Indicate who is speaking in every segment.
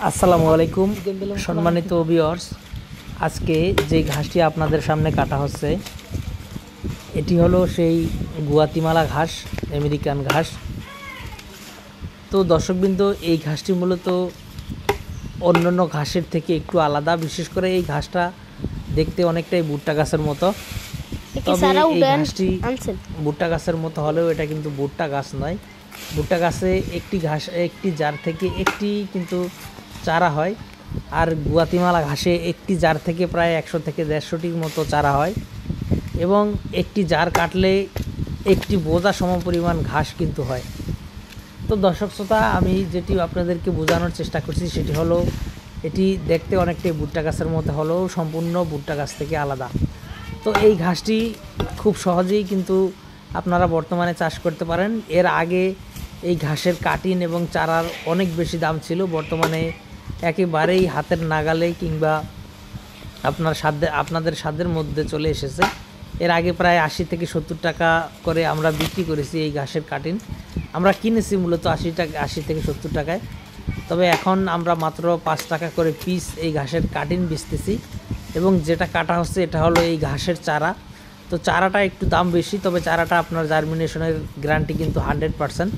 Speaker 1: আসসালামু আলাইকুম সম্মানিত ভিউয়ার্স। আজকে যে ঘাসটি আপনাদের সামনে কাটা হচ্ছে এটি হলো সেই গুয়াতিমালা ঘাস, আমেরিকান ঘাস। তো দর্শকবৃন্দ, এই ঘাসটি মূলত অন্যান্য ঘাসের থেকে একটু আলাদা। বিশেষ করে এই ঘাসটা দেখতে অনেকটাই ভুট্টা গাছের মতো। তবে এই ঘাসটি ভুট্টা গাছের মতো হলেও এটা কিন্তু ভুট্টা গাছ নয়। ভুট্টা গাছে একটি জার থেকে একটি কিন্তু চারা হয়, আর গুয়াতিমালা ঘাসে একটি জার থেকে প্রায় 100 থেকে 150টির মতো চারা হয়, এবং একটি জার কাটলে একটি বোঝা সমপরিমাণ ঘাস কিন্তু হয়। তো দর্শক শ্রোতা, আমি যেটি আপনাদেরকে বোঝানোর চেষ্টা করছি সেটি হলো, এটি দেখতে অনেকটাই ভুট্টা গাছের মতো হলেও সম্পূর্ণ ভুট্টা গাছ থেকে আলাদা। তো এই ঘাসটি খুব সহজেই কিন্তু আপনারা বর্তমানে চাষ করতে পারেন। এর আগে এই ঘাসের কাটিং এবং চারার অনেক বেশি দাম ছিল, বর্তমানে একেবারেই হাতের নাগালে কিংবা আপনাদের সাধ্যের মধ্যে চলে এসেছে। এর আগে প্রায় 80 থেকে 70 টাকা করে আমরা বিক্রি করেছি এই ঘাসের কাটিং। আমরা কিনেছি মূলত 80 থেকে 70 টাকায়, তবে এখন আমরা মাত্র 5 টাকা করে পিস এই ঘাসের কাটিং বেচতেছি। এবং যেটা কাটা হচ্ছে এটা হলো এই ঘাসের চারা। তো চারাটা একটু দাম বেশি, তবে চারাটা আপনার জার্মিনেশনের গ্যারান্টি কিন্তু 100%।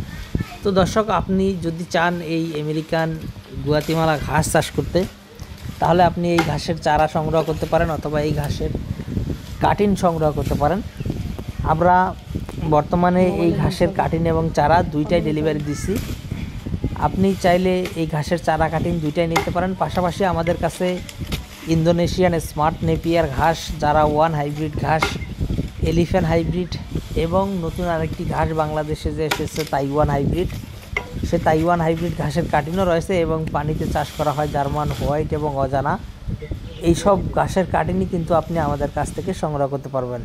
Speaker 1: তো দর্শক, আপনি যদি চান এই আমেরিকান গুয়াতিমালা ঘাস চাষ করতে, তাহলে আপনি এই ঘাসের চারা সংগ্রহ করতে পারেন অথবা এই ঘাসের কাটিং সংগ্রহ করতে পারেন। আমরা বর্তমানে এই ঘাসের কাটিং এবং চারা দুইটাই ডেলিভারি দিচ্ছি। আপনি চাইলে এই ঘাসের চারা কাটিং দুইটাই নিতে পারেন। পাশাপাশি আমাদের কাছে ইন্দোনেশিয়ান স্মার্ট নেপিয়ার ঘাস, যারা ওয়ান হাইব্রিড ঘাস, এলিফ্যান্ট হাইব্রিড এবং নতুন আরেকটি ঘাস বাংলাদেশে যে এসেছে তাইওয়ান হাইব্রিড, সে তাইওয়ান হাইব্রিড ঘাসের কাটিংও রয়েছে। এবং পানিতে চাষ করা হয় জার্মান হোয়াইট এবং অজানা, এইসব ঘাসের কাটিংই কিন্তু আপনি আমাদের কাছ থেকে সংগ্রহ করতে পারবেন।